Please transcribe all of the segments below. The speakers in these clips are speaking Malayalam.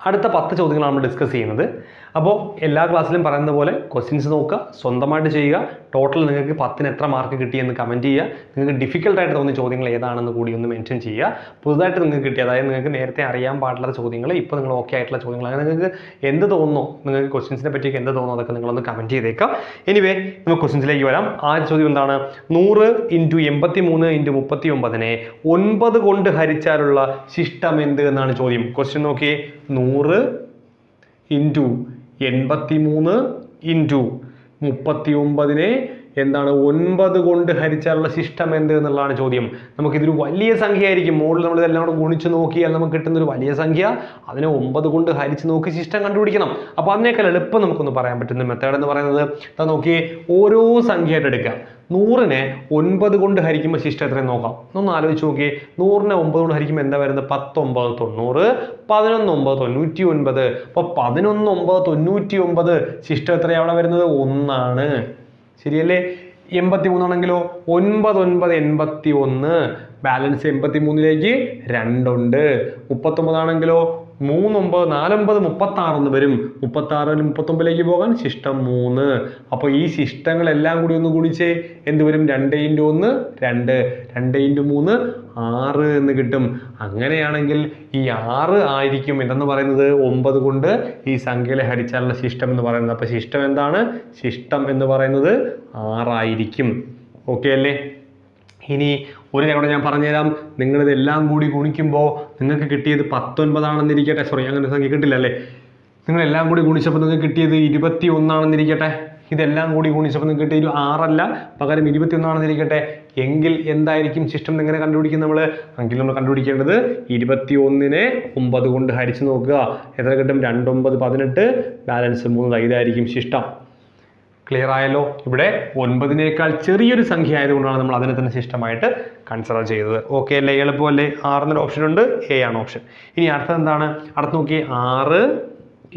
അടുത്ത 10 ചോദ്യങ്ങളാണ് നമ്മൾ ഡിസ്കസ് ചെയ്യുന്നത്. അപ്പോൾ എല്ലാ ക്ലാസ്സിലും പറയുന്ന പോലെ ക്വസ്റ്റ്യൻസ് നോക്കുക, സ്വന്തമായിട്ട് ചെയ്യുക. ടോട്ടൽ നിങ്ങൾക്ക് 10ന് എത്ര മാർക്ക് കിട്ടിയെന്ന് കമൻറ്റ് ചെയ്യുക. നിങ്ങൾക്ക് ഡിഫിക്കൽട്ടായിട്ട് തോന്നിയ ചോദ്യങ്ങൾ ഏതാണെന്ന് കൂടി ഒന്ന് മെൻഷൻ ചെയ്യുക. പുതുതായിട്ട് നിങ്ങൾക്ക് കിട്ടിയ, അതായത് നിങ്ങൾക്ക് നേരത്തെ അറിയാൻ പാടില്ലാത്ത ചോദ്യങ്ങൾ, ഇപ്പോൾ നിങ്ങൾ ഓക്കെ ആയിട്ടുള്ള ചോദ്യങ്ങൾ, അങ്ങനെ നിങ്ങൾക്ക് എന്ത് തോന്നുന്നു, നിങ്ങൾക്ക് ക്വസ്റ്റ്യൻസിനെ പറ്റിയൊക്കെ എന്ത് തോന്നുന്നു, അതൊക്കെ നിങ്ങളൊന്ന് കമൻറ്റ് ചെയ്തേക്കാം. എനിവേ നമുക്ക് ക്വസ്റ്റ്യൻസിലേക്ക് വരാം. ആദ്യ ചോദ്യം എന്താണ്? 100 × 83 × 39നെ 9 കൊണ്ട് ഹരിച്ചാലുള്ള ശിഷ്ടം എന്ത് എന്നാണ് ചോദ്യം. ക്വസ്റ്റ്യൻ നോക്കിയേ. 100 × 83 × 39നെ എന്താണ് 9 കൊണ്ട് ഹരിച്ചാലുള്ള ശിഷ്ടം എന്ത് എന്നുള്ളതാണ് ചോദ്യം. നമുക്കിതൊരു വലിയ സംഖ്യ ആയിരിക്കും. മുകളിൽ നമ്മൾ ഇതെല്ലാം കൂടെ ഗുണിച്ച് നോക്കിയാൽ നമുക്ക് കിട്ടുന്ന ഒരു വലിയ സംഖ്യ. അതിനെ 9 കൊണ്ട് ഹരിച്ച് നോക്കി ശിഷ്ടം കണ്ടുപിടിക്കണം. അപ്പോൾ അതിനേക്കാൾ എളുപ്പം നമുക്കൊന്ന് പറയാൻ പറ്റുന്ന മെത്തേഡ് എന്ന് പറയുന്നത് നോക്കിയേ, ഓരോ സംഖ്യയായിട്ട് എടുക്കാം. 100നെ 9 കൊണ്ട് ഹരിക്കുമ്പോൾ ശിഷ്ടം എത്രയും നോക്കാം. ഒന്ന് ആലോചിച്ച് നോക്കിയേ. 100നെ 9 കൊണ്ട് ഹരിക്കുമ്പോൾ എന്താ വരുന്നത്? 10 9 90, 11 9 99. അപ്പോൾ 11 9 99 ശിഷ്ടം എത്രയാണ് അവിടെ വരുന്നത്? 1 ആണ്. ശരിയല്ലേ? 83 ആണെങ്കിലോ 9 9 81, ബാലൻസ് 83ലേക്ക് 2 ഉണ്ട്. 39 ആണെങ്കിലോ 3 9 4 9 36 എന്ന് വരും. 36 39ലേക്ക് പോകാൻ ശിഷ്ടം 3. അപ്പോൾ ഈ ശിഷ്ടങ്ങളെല്ലാം കൂടി ഒന്ന് ഗുണിച്ചേ എന്ത് വരും? 2 × 1 2, 2 × 3 6 എന്ന് കിട്ടും. അങ്ങനെയാണെങ്കിൽ ഈ 6 ആയിരിക്കും എന്തെന്ന് പറയുന്നത് 9 കൊണ്ട് ഈ സംഖ്യയിലെ ഹരിച്ചാലുള്ള ശിഷ്ടം എന്ന് പറയുന്നത്. അപ്പോൾ ശിഷ്ടം എന്താണ്? ശിഷ്ടം എന്ന് പറയുന്നത് 6 ആയിരിക്കും. ഓക്കെ അല്ലേ? ഇനി ഒരു കാര്യം കൂടെ ഞാൻ പറഞ്ഞുതരാം. നിങ്ങളിതെല്ലാം കൂടി ഗുണിക്കുമ്പോൾ നിങ്ങൾക്ക് കിട്ടിയത് 19 ആണെന്നിരിക്കട്ടെ. സോറി, അങ്ങനെ സംഖ്യ കിട്ടില്ല അല്ലേ? നിങ്ങളെല്ലാം കൂടി ഗുണിച്ചപ്പോൾ നിങ്ങൾക്ക് കിട്ടിയത് 21 ആണെന്നിരിക്കട്ടെ. ഇതെല്ലാം കൂടി ഗുണിച്ചപ്പോൾ നിങ്ങൾക്ക് കിട്ടിയ 6 അല്ല, പകരം 21 ആണെന്നിരിക്കട്ടെ. എങ്കിൽ എന്തായിരിക്കും ശിഷ്ടം? എങ്ങനെ കണ്ടുപിടിക്കും നമ്മൾ? എങ്കിൽ നമ്മൾ കണ്ടുപിടിക്കേണ്ടത് 21നെ 9 കൊണ്ട് ഹരിച്ച് നോക്കുക. എത്ര കിട്ടും? 2 9 18, ബാലൻസ് 3. ഇതായിരിക്കും ശിഷ്ടം. ക്ലിയർ ആയല്ലോ? ഇവിടെ 9നേക്കാൾ ചെറിയൊരു സംഖ്യ ആയതുകൊണ്ടാണ് നമ്മൾ അതിനെ തന്നെ ശിഷ്ടമായിട്ട് കൺസിഡർ ചെയ്തത്. ഓക്കെ അല്ലേ? എളുപ്പമല്ലേ? 6 എന്നൊരു ഓപ്ഷൻ ഉണ്ട്, എ ആണ് ഓപ്ഷൻ. ഇനി അടുത്തത് എന്താണ്? അടുത്ത് നോക്കിയേ. 6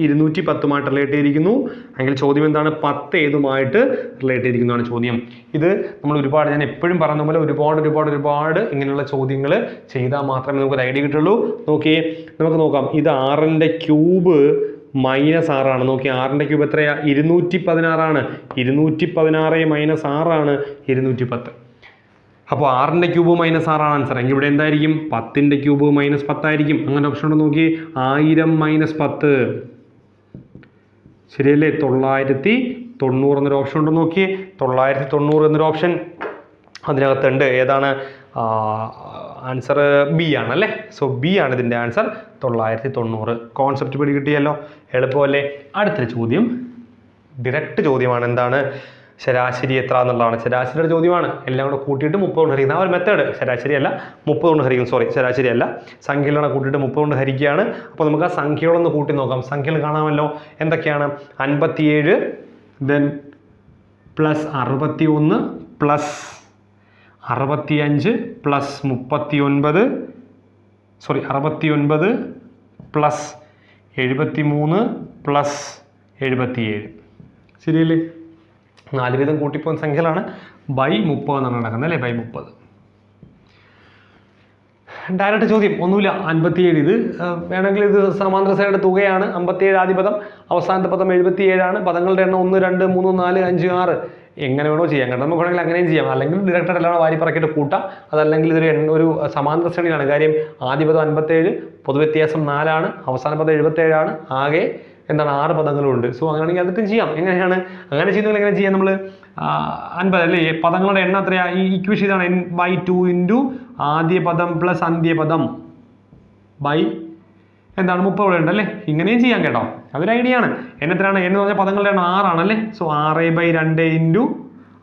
210 റിലേറ്റ് ചെയ്തിരിക്കുന്നു. എങ്കിൽ ചോദ്യം എന്താണ്? 10 ഏതുമായിട്ട് റിലേറ്റ് ചെയ്തിരിക്കുന്നതാണ് ചോദ്യം. ഇത് നമ്മൾ ഒരുപാട്, ഞാൻ എപ്പോഴും പറയുന്ന പോലെ ഒരുപാട് ഇങ്ങനെയുള്ള ചോദ്യങ്ങൾ ചെയ്താൽ മാത്രമേ നമുക്കൊരു ഐഡിയ കിട്ടുള്ളൂ. നോക്കിയേ, നമുക്ക് നോക്കാം. ഇത് 6ന്റെ ക്യൂബ് -6 ആണ്. നോക്കി, 6ന്റെ ക്യൂബ് എത്രയാ? 216 ആണ്. 216 - 6 ആണ് 210. അപ്പോൾ 6ന്റെ ക്യൂബ് -6 ആണ് ആൻസർ. എങ്കിൽ ഇവിടെ എന്തായിരിക്കും? 10ന്റെ ക്യൂബ് -10 ആയിരിക്കും. അങ്ങനെ ഓപ്ഷൻ ഉണ്ട്. നോക്കി, 1000 - 10. ശരിയല്ലേ? 990 എന്നൊരു ഓപ്ഷൻ ഉണ്ട്. നോക്കി, 990 എന്നൊരു ഓപ്ഷൻ അതിനകത്തുണ്ട്. ഏതാണ് ആൻസർ? ബി ആണല്ലേ. സോ ബി ആണ് ഇതിൻ്റെ ആൻസർ, 990. കോൺസെപ്റ്റ് പിടി കിട്ടിയല്ലോ? എളുപ്പമല്ലേ? അടുത്തൊരു ചോദ്യം ഡയറക്റ്റ് ചോദ്യമാണ്. എന്താണ്? ശരാശരി എത്ര എന്നുള്ളതാണ്. ശരാശരിയുടെ ചോദ്യമാണ്. എല്ലാം കൂടെ കൂട്ടിയിട്ട് 30 കൊണ്ട് ഹരിക്കുന്ന ആ ഒരു മെത്തേഡ്. ശരാശരി അല്ല, 30 കൊണ്ട് ഹരിക്കും. സോറി, ശരാശരി അല്ല, സംഖ്യകളാണ് കൂട്ടിയിട്ട് 30 കൊണ്ട് ഹരിക്കുകയാണ്. അപ്പോൾ നമുക്ക് ആ സംഖ്യകളൊന്ന് കൂട്ടി നോക്കാം. സംഖ്യകൾ കാണാമല്ലോ. എന്തൊക്കെയാണ്? 57 then plus 61 plus 65 plus 39, sorry 69 plus 73 plus 77. ശരിയല്ലേ? 4 വീതം കൂട്ടിപ്പോകുന്ന സംഖ്യകളാണ്. ബൈ 30 എന്നാണ് നടക്കുന്നത് അല്ലേ? ബൈ 30. ഡയറക്റ്റ് ചോദ്യം ഒന്നുമില്ല. 57, ഇത് വേണമെങ്കിൽ ഇത് സമാന്തര ശ്രേണിയുടെ തുകയാണ്. 57 ആദ്യ പദം, അവസാനത്തെ പദം 77 ആണ്. പദങ്ങളുടെ എണ്ണം 1 2 3 4 5 6. എങ്ങനെ വേണോ ചെയ്യാം കേട്ടോ. നമുക്ക് വേണമെങ്കിൽ അങ്ങനെയും ചെയ്യാം. അല്ലെങ്കിൽ ഡയറക്റ്റായിട്ട് എല്ലാം വാരി പറക്കിയിട്ട് കൂട്ടാം. അതല്ലെങ്കിൽ ഒരു സമാന്തര ശ്രേണിയാണ്. കാര്യം ആദ്യ പദം 57, പൊതുവ്യത്യാസം 4 ആണ്, അവസാന പദം 77 ആണ്. ആകെ എന്താണ് 6 പദങ്ങളുണ്ട്. സോ അങ്ങനെയാണെങ്കിൽ അതൊക്കെ ചെയ്യാം. എങ്ങനെയാണ് അങ്ങനെ ചെയ്യുന്നത്? എങ്ങനെ ചെയ്യാം? നമ്മൾ 50 അല്ലേ? പദങ്ങളുടെ എണ്ണം എത്രയാ? ഈ ഇക്വേഷൻ ഇതാണ്. n/2 ഇൻറ്റു ആദ്യ പദം പ്ലസ് അന്ത്യപദം ബൈ എന്താണ് 30 ഇവിടെ ഉണ്ടല്ലേ? ഇങ്ങനെയും ചെയ്യാം കേട്ടോ. അതൊരു ഐഡിയ ആണ്. എത്രയാണ്? എന്ന് പറഞ്ഞാൽ പദങ്ങളുടെ എണ്ണം 6 ആണല്ലേ? സോ 6/2 ഇൻറ്റു,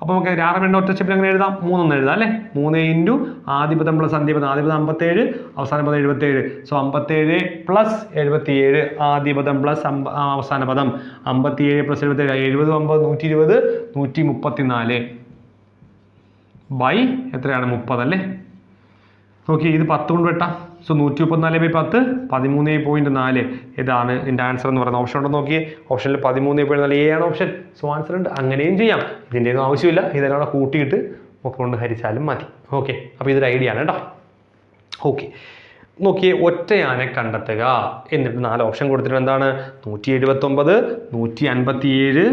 അപ്പോൾ നമുക്ക് 6 ഒറ്റ സ്റ്റെപ്പിൽ അങ്ങനെ എഴുതാം. 3 എന്ന് എഴുതാം അല്ലേ? 3 ഇൻറ്റു ആദ്യ പദം പ്ലസ് അന്ത്യപദം. ആദ്യ പദം 57, അവസാന പദം 77. സോ 57 പ്ലസ് 77, ആദ്യ പദം പ്ലസ് അവസാന പദം. 57 പ്ലസ് 77, 70 9 120, 134 ബൈ എത്രയാണ്? 30 അല്ലേ? നോക്കി, ഇത് 10 കൊണ്ട് വെട്ടാം. സോ 134/10 13.4. ഇതാണ് ഇതിൻ്റെ ആൻസർ എന്ന് പറയുന്നത്. ഓപ്ഷൻ ഉണ്ടെന്ന് നോക്കിയേ. ഓപ്ഷനിൽ 13.4 എ ആണ് ഓപ്ഷൻ. സോ ആൻസർ ഉണ്ട്. അങ്ങനെയും ചെയ്യാം. ഇതിൻ്റെ ഒന്നും ആവശ്യമില്ല. ഇതെല്ലാം കൂടെ കൂട്ടിയിട്ട് 30 കൊണ്ട് ഹരിച്ചാലും മതി. ഓക്കെ, അപ്പോൾ ഇതൊരു ഐഡിയ ആണ് കേട്ടോ. ഓക്കെ, നോക്കിയേ, ഒറ്റയാനെ കണ്ടെത്തുക. എന്നിട്ട് 4 ഓപ്ഷൻ കൊടുത്തിട്ട് എന്താണ് 179, 157,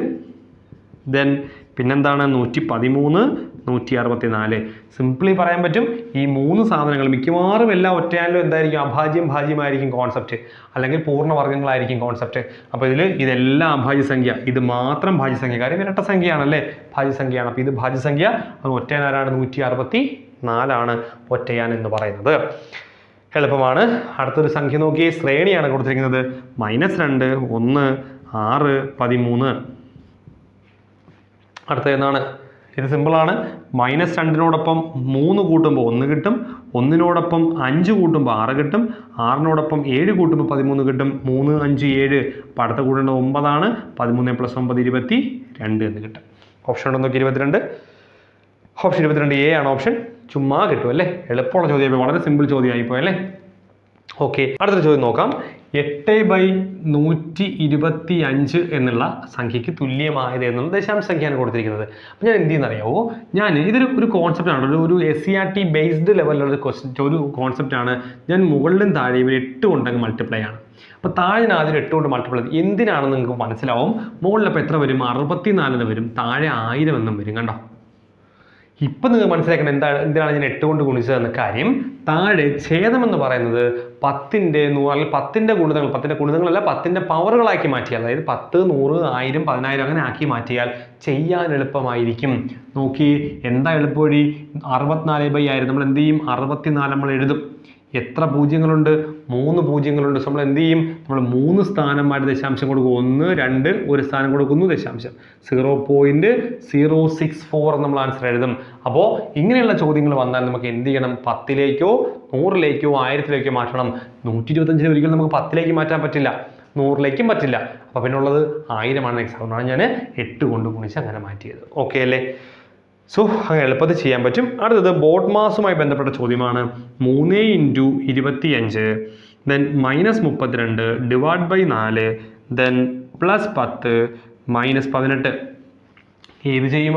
ദെൻ പിന്നെന്താണ് 113, 164. സിംപ്ലി പറയാൻ പറ്റും ഈ 3 സാധനങ്ങൾ മിക്കവാറും എല്ലാ ഒറ്റയാനിലും എന്തായിരിക്കും, അഭാജ്യം ഭാജ്യമായിരിക്കും കോൺസെപ്റ്റ്, അല്ലെങ്കിൽ പൂർണ്ണവർഗ്ഗങ്ങളായിരിക്കും കോൺസെപ്റ്റ്. അപ്പോൾ ഇതെല്ലാം അഭാജ്യസംഖ്യ, ഇത് മാത്രം ഭാജ്യസംഖ്യ, കാര്യം ഇരട്ട സംഖ്യയാണല്ലേ, ഭാജ്യസംഖ്യയാണ്. അപ്പോൾ ഇത് ഭാജ്യസംഖ്യ, ഒറ്റയാൻ ആരാണ് 164 ഒറ്റയാൻ എന്ന് പറയുന്നത്. എളുപ്പമാണ്. അടുത്തൊരു സംഖ്യ നോക്കി, ശ്രേണിയാണ് കൊടുത്തിരിക്കുന്നത്. -2, 1, 6, 13. അടുത്ത എന്താണ്, ഇത് സിമ്പിളാണ്. -2നോടൊപ്പം 3 കൂട്ടുമ്പോൾ 1 കിട്ടും, 1നോടൊപ്പം 5 കൂട്ടുമ്പോൾ 6 കിട്ടും, 6നോടൊപ്പം 7 കൂട്ടുമ്പോൾ 13 കിട്ടും. 3, 5, 7. അപ്പോൾ അടുത്ത കൂട്ടേണ്ടത് 9 ആണ്. 13 + 9 22 എന്ന് കിട്ടും. ഓപ്ഷൻ ഉണ്ടോ നോക്കി, 22. ഓപ്ഷൻ 22A ആണ് ഓപ്ഷൻ. ചുമ്മാ കിട്ടും അല്ലേ, എളുപ്പമുള്ള ചോദ്യമായി, വളരെ സിമ്പിൾ ചോദ്യമായിപ്പോയി അല്ലേ. ഓക്കെ, അടുത്തൊരു ചോദ്യം നോക്കാം. 8/125 എന്നുള്ള സംഖ്യയ്ക്ക് തുല്യമായത് എന്നുള്ള ദശാംശ സംഖ്യയാണ് കൊടുത്തിരിക്കുന്നത്. അപ്പോൾ ഞാൻ എന്ത് ചെയ്യുന്നറിയാവോ, ഞാൻ ഇതൊരു കോൺസെപ്റ്റാണ്, ഒരു SCRT ബേസ്ഡ് ലെവലിലുള്ള ഒരു കോൺസെപ്റ്റാണ്. ഞാൻ മുകളിലും താഴെയും 8 കൊണ്ടങ്ങ് മൾട്ടിപ്ലൈ ആണ്. അപ്പോൾ താഴെ ആദ്യം 8 കൊണ്ട് മൾട്ടിപ്ലൈ എന്തിനാണെന്ന് നിങ്ങൾക്ക് മനസ്സിലാവും. മുകളിലപ്പോൾ എത്ര വരും, 64 എന്ന് വരും, താഴെ 1000 എന്നും വരും. കണ്ടോ, ഇപ്പം നിങ്ങൾ മനസ്സിലാക്കണം എന്തിനാണ് ഞാൻ 8 കൊണ്ട് ഗുണിച്ചതെന്ന കാര്യം. താഴെ ഛേദം എന്ന് പറയുന്നത് 10ന്റെ 100 അല്ലെങ്കിൽ 10ന്റെ ഗുണിതങ്ങൾ, 10ന്റെ ഗുണിതങ്ങളല്ല 10ന്റെ പവറുകളാക്കി മാറ്റിയാൽ, അതായത് 10, 100, 1000, 10000 അങ്ങനെ ആക്കി മാറ്റിയാൽ ചെയ്യാൻ എളുപ്പമായിരിക്കും. നോക്കി, എന്താ എളുപ്പവഴി, 64/1000 നമ്മൾ എന്ത് ചെയ്യും, 64 നമ്മൾ എഴുതും. എത്ര പൂജ്യങ്ങളുണ്ട്, 3 പൂജ്യങ്ങളുണ്ട്. നമ്മൾ എന്ത് ചെയ്യും, നമ്മൾ 3 സ്ഥാനമായിട്ട് ദശാംശം കൊടുക്കും. 1, 2, ഒരു സ്ഥാനം കൊടുക്കുന്നു, ദശാംശം 0.064 നമ്മൾ ആൻസർ എഴുതും. അപ്പോൾ ഇങ്ങനെയുള്ള ചോദ്യങ്ങൾ വന്നാൽ നമുക്ക് എന്ത് ചെയ്യണം, 10ലേക്കോ 100ലേക്കോ 1000ലേക്കോ മാറ്റണം. 125 ഒരിക്കലും നമുക്ക് 10ലേക്ക് മാറ്റാൻ പറ്റില്ല, 100ലേക്കും പറ്റില്ല. അപ്പോൾ പിന്നെ ഉള്ളത് 1000 ആണ്. എക്സാമ്പിളാണ് ഞാൻ 8 കൊണ്ട് ഗുണിച്ച് അങ്ങനെ മാറ്റിയത്. ഓക്കെ അല്ലേ. സോ അങ്ങനെ എളുപ്പത്തിൽ ചെയ്യാൻ പറ്റും. അടുത്തത് ബോട്ട് മാസുമായി ബന്ധപ്പെട്ട ചോദ്യമാണ്. 3 × 25, ദെൻ -32 /4, ദെൻ +10 -18. ഏത് ചെയ്യും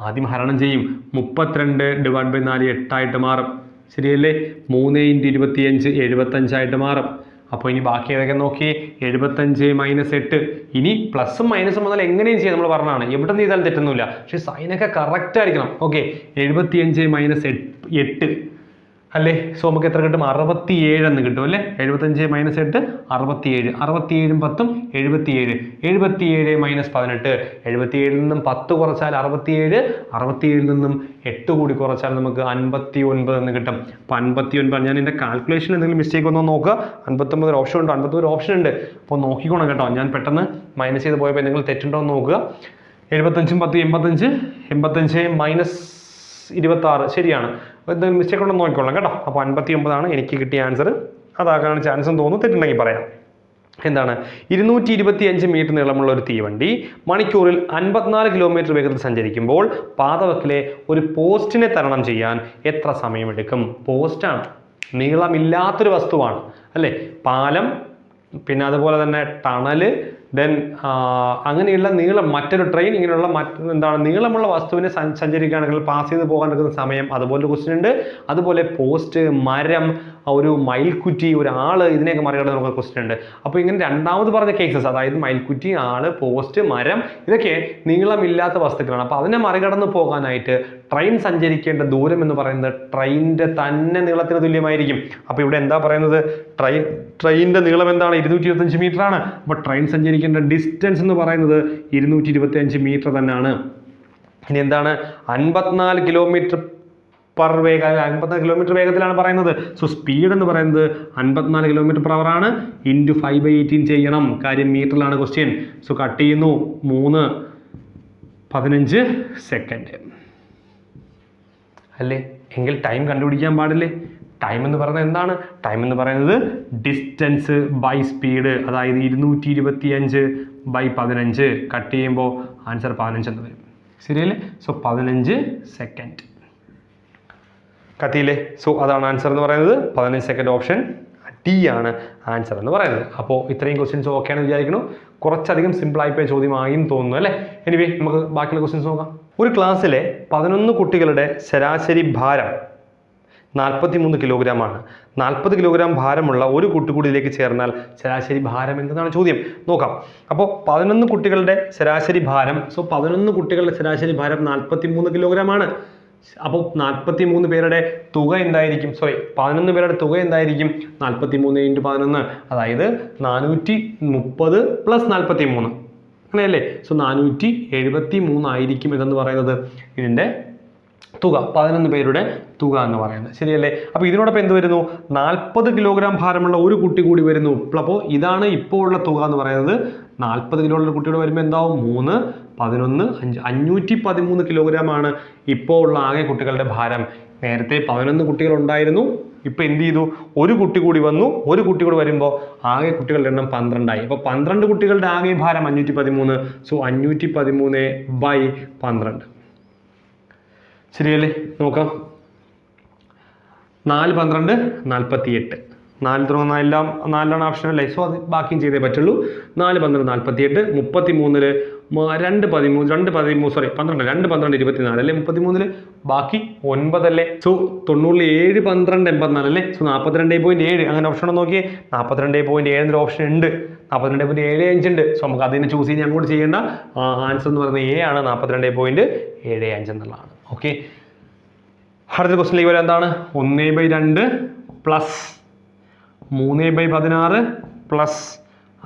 ആദ്യം ഹരണം ചെയ്യും. 32 /4 8 ആയിട്ട് മാറും, ശരിയല്ലേ. 3 × 25 75 ആയിട്ട് മാറും. അപ്പോൾ ഇനി ബാക്കി ഏതൊക്കെ നോക്കി, 75 - 8. ഇനി പ്ലസും മൈനസും വന്നാൽ എങ്ങനെയും ചെയ്യാം, നമ്മൾ പറഞ്ഞതാണ്, എവിടെ നിന്ന് ചെയ്താലും തെറ്റൊന്നുമില്ല, പക്ഷേ സൈനൊക്കെ കറക്റ്റ് ആയിരിക്കണം. ഓക്കെ, 75 - 8 അല്ലേ. സോ നമുക്ക് എത്ര കിട്ടും, 67 എന്ന് കിട്ടും അല്ലേ. 75 - 8 67, 67ഉം 10ഉം 77, 77 - 18, 77ൽ നിന്നും 10 കുറച്ചാൽ 67, 67ൽ നിന്നും 8 കൂടി കുറച്ചാൽ നമുക്ക് 59 എന്ന് കിട്ടും. അപ്പോൾ 59, ഞാൻ എൻ്റെ കാൽക്കുലേഷൻ എന്തെങ്കിലും മിസ്റ്റേക്ക് വന്നോ നോക്കുക. 59 ഓപ്ഷൻ ഉണ്ട്, 51 ഓപ്ഷൻ ഉണ്ട്. അപ്പോൾ നോക്കിക്കോണം കേട്ടോ, ഞാൻ പെട്ടെന്ന് മൈനസ് ചെയ്ത് പോയപ്പോൾ എന്തെങ്കിലും തെറ്റുണ്ടോ എന്ന് നോക്കുക. 75ഉം 10 85, 85 - 26 ശരിയാണ്. എന്തെങ്കിലും മിസ്റ്റേക്ക് ഉണ്ടെന്ന് നോക്കിക്കോളാം കേട്ടോ. അപ്പോൾ 59 ആണ് എനിക്ക് കിട്ടിയ ആൻസർ. അതാകാനാണ് ചാൻസ് എന്ന് തോന്നുന്നു, തെറ്റുണ്ടെങ്കിൽ പറയാം. എന്താണ്, 225 മീറ്റർ നീളമുള്ള ഒരു തീവണ്ടി മണിക്കൂറിൽ 54 കിലോമീറ്റർ വേഗത്തിൽ സഞ്ചരിക്കുമ്പോൾ പാതവക്കിലെ ഒരു പോസ്റ്റിനെ തരണം ചെയ്യാൻ എത്ര സമയമെടുക്കും? പോസ്റ്റാണ്, നീളമില്ലാത്തൊരു വസ്തുവാണ് അല്ലേ. പാലം, പിന്നെ അതുപോലെ തന്നെ ടണല്, ദെൻ അങ്ങനെയുള്ള മറ്റൊരു ട്രെയിൻ, ഇങ്ങനെയുള്ള നീളമുള്ള വസ്തുവിനെ സഞ്ചരിക്കുകയാണെങ്കിൽ പാസ് ചെയ്ത് പോകാൻ എടുക്കുന്ന സമയം, അതുപോലെ ക്വസ്റ്റ്യൻ ഉണ്ട്. അതുപോലെ പോസ്റ്റ്, മരം, ഒരു മയിൽക്കുറ്റി, ഒരാള്, ഇതിനെയൊക്കെ മറികടന്ന് നമുക്ക് ക്വസ്റ്റ്യൻ ഉണ്ട്. അപ്പോൾ ഇങ്ങനെ രണ്ടാമത് പറഞ്ഞ കേസസ്, അതായത് മയിൽക്കുറ്റി, ആള്, പോസ്റ്റ്, മരം, ഇതൊക്കെ നീളമില്ലാത്ത വസ്തുക്കളാണ്. അപ്പോൾ അതിനെ മറികടന്ന് പോകാനായിട്ട് ട്രെയിൻ സഞ്ചരിക്കേണ്ട ദൂരം എന്ന് പറയുന്നത് ട്രെയിനിൻ്റെ തന്നെ നീളത്തിന് തുല്യമായിരിക്കും. അപ്പോൾ ഇവിടെ എന്താ പറയുന്നത്, ട്രെയിനിൻ്റെ നീളം എന്താണ്, 225 മീറ്റർ ആണ്. അപ്പോൾ ട്രെയിൻ സഞ്ചരിക്കേണ്ട ഡിസ്റ്റൻസ് എന്ന് പറയുന്നത് 225 മീറ്റർ തന്നെയാണ്. ഇനി എന്താണ്, 54 കിലോമീറ്റർ പെർ വേഗം, 54 കിലോമീറ്റർ വേഗത്തിലാണ് പറയുന്നത്. സോ സ്പീഡ് എന്ന് പറയുന്നത് 54 km/h ആണ്. ഇൻറ്റു 5/18 ചെയ്യണം, കാര്യം മീറ്ററിലാണ് ക്വസ്റ്റ്യൻ. സോ കട്ട് ചെയ്യുന്നു, 3:15 സെക്കൻഡ് അല്ലേ. എങ്കിൽ ടൈം കണ്ടുപിടിക്കാൻ പാടില്ലേ. ടൈം എന്ന് പറയുന്നത് എന്താണ്, ടൈം എന്ന് പറയുന്നത് ഡിസ്റ്റൻസ് ബൈ സ്പീഡ്, അതായത് 225/15 കട്ട് ചെയ്യുമ്പോൾ ആൻസർ 15 എന്ന് വരും, ശരിയല്ലേ. സോ 15 സെക്കൻഡ് കത്തിയില്ലേ. സോ അതാണ് ആൻസർ എന്ന് പറയുന്നത്. 15 സെക്കൻഡ് ഓപ്ഷൻ ഡി ആണ് ആൻസർ എന്ന് പറയുന്നത്. അപ്പോൾ ഇത്രയും ക്വസ്റ്റ്യൻസ് ഓക്കെ ആണെന്ന് വിചാരിക്കുന്നു. കുറച്ചധികം സിമ്പിളായിപ്പോയ ചോദ്യമായും തോന്നുന്നു അല്ലേ. എനിവേ നമുക്ക് ബാക്കിയുള്ള ക്വസ്റ്റ്യൻസ് നോക്കാം. ഒരു ക്ലാസ്സിലെ 11 കുട്ടികളുടെ ശരാശരി ഭാരം 43 കിലോഗ്രാം ആണ്. 40 കിലോഗ്രാം ഭാരമുള്ള ഒരു കുട്ടി കൂടി ഇതിലേക്ക് ചേർന്നാൽ ശരാശരി ഭാരം എന്താണ് ചോദ്യം. നോക്കാം. അപ്പോൾ 11 കുട്ടികളുടെ ശരാശരി ഭാരം, 11 കുട്ടികളുടെ ശരാശരി ഭാരം 43 കിലോഗ്രാം ആണ്. അപ്പോൾ 43 പേരുടെ തുക എന്തായിരിക്കും? 11 പേരുടെ തുക എന്തായിരിക്കും? 43 × 11, അതായത് 430 + 43, അങ്ങനെയല്ലേ? 473 ആയിരിക്കും ഇതെന്ന് പറയുന്നത് ഇതിൻ്റെ തുക, 11 പേരുടെ തുക എന്ന് പറയുന്നത്, ശരിയല്ലേ? അപ്പോൾ ഇതിനോടൊപ്പം എന്ത് വരുന്നു? 40 കിലോഗ്രാം ഭാരമുള്ള ഒരു കുട്ടി കൂടി വരുന്നു. അപ്പോൾ ഇതാണ് ഇപ്പോൾ ഉള്ള തുക എന്ന് പറയുന്നത്. 40 കിലോ ഉള്ള കുട്ടിയോട് വരുമ്പോൾ എന്താവും? 3, 11, 513 കിലോഗ്രാം ആണ് ഇപ്പോൾ ഉള്ള ആകെ കുട്ടികളുടെ ഭാരം. നേരത്തെ 11 കുട്ടികൾ ഉണ്ടായിരുന്നു, ഇപ്പൊ എന്ത് ചെയ്തു? ഒരു കുട്ടി കൂടി വന്നു. ഒരു കുട്ടി കൂടി വരുമ്പോൾ ആകെ കുട്ടികളുടെ എണ്ണം 12 ആയി. അപ്പോൾ 12 കുട്ടികളുടെ ആകെ ഭാരം 513. 513/12, ശരിയല്ലേ? നോക്കാം. 4, 12, 48. 4 തുടങ്ങുന്ന എല്ലാം 4 ഓപ്ഷൻ അല്ലേ? അത് ബാക്കിയും ചെയ്തേ പറ്റുള്ളൂ. 4, 12, 48. 33 2, 13, 12, 24 അല്ലേ? 33 ബാക്കി 9 അല്ലേ? 90 7, 12, 84 അല്ലേ? 42.7. അങ്ങനെ ഓപ്ഷൻ നോക്കിയേ. 42.7 ഓപ്ഷൻ ഉണ്ട്. 42.75 ഉണ്ട്. നമുക്ക് അതിനെ ചൂസ് ചെയ്യാൻ അങ്ങോട്ട് ചെയ്യേണ്ട. ആൻസർ എന്ന് പറയുന്നത് എ ആണ്, 42.75 എന്നുള്ളതാണ്. ഓക്കെ, അടുത്ത ക്വസ്റ്റ്യനിലേക്ക് വരാം. എന്താണ്? 1/2 പ്ലസ് 3/16 പ്ലസ്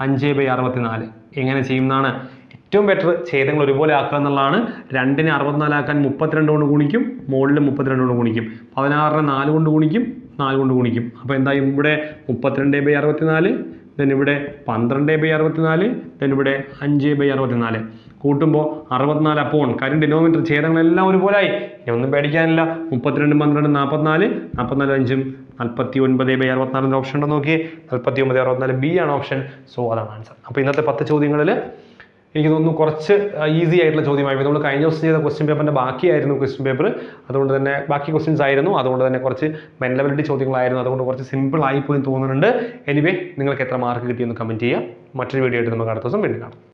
5/64 എങ്ങനെ ചെയ്യുന്നതാണ് ഏറ്റവും ബെറ്റർ? ഛേദങ്ങൾ ഒരുപോലെ ആക്കുക എന്നുള്ളതാണ്. 2നെ 64 ആക്കാൻ 32 കൊണ്ട് ഗുണിക്കും, മുകളിൽ 32 കൊണ്ട് ഗുണിക്കും. 16നെ 4 കൊണ്ട് ഗുണിക്കും, 4 കൊണ്ട് ഗുണിക്കും. അപ്പോൾ എന്തായാലും ഇവിടെ 32/64, then ഇവിടെ 12/64, then ഇവിടെ 5/64 കൂട്ടുമ്പോൾ 64 അപ്പോൾ കാര്യം ഡിനോമിനേറ്റർ ഛേദങ്ങളെല്ലാം ഒരുപോലെ ആയി. ഇനി ഒന്നും പേടിക്കാനില്ല. 32, 12, 44, 44, 5, 49/64 ഓപ്ഷൻ ഉണ്ടോ നോക്കിയേ. 49/64 ബി ആണ് ഓപ്ഷൻ. അതാണ് ആൻസർ. അപ്പോൾ ഇന്നത്തെ 10 ചോദ്യങ്ങളിൽ എനിക്ക് തോന്നുന്നു കുറച്ച് ഈസി ആയിട്ടുള്ള ചോദ്യമായി. നമ്മൾ കഴിഞ്ഞ ദിവസം ചെയ്ത ക്വസ്റ്റ്യൻ പേപ്പറിൻ്റെ ബാക്കിയായിരുന്നു ക്വസ്റ്റ്യൻ പേപ്പർ. അതുകൊണ്ട് തന്നെ ബാക്കി ക്വസ്റ്റ്യൻസ് ആയിരുന്നു. അതുകൊണ്ട് തന്നെ കുറച്ച് മെൻ്റബിലിറ്റി ചോദ്യങ്ങളായിരുന്നു. അതുകൊണ്ട് കുറച്ച് സിമ്പിൾ ആയിപ്പോയി തോന്നുന്നുണ്ട്. എനിവേ, നിങ്ങൾക്ക് എത്ര മാർക്ക് കിട്ടിയെന്ന് കമൻറ്റ് ചെയ്യുക. മറ്റൊരു വീഡിയോ ആയിട്ട് നമുക്ക് അടുത്ത ദിവസം വീണ്ടും കാണാം.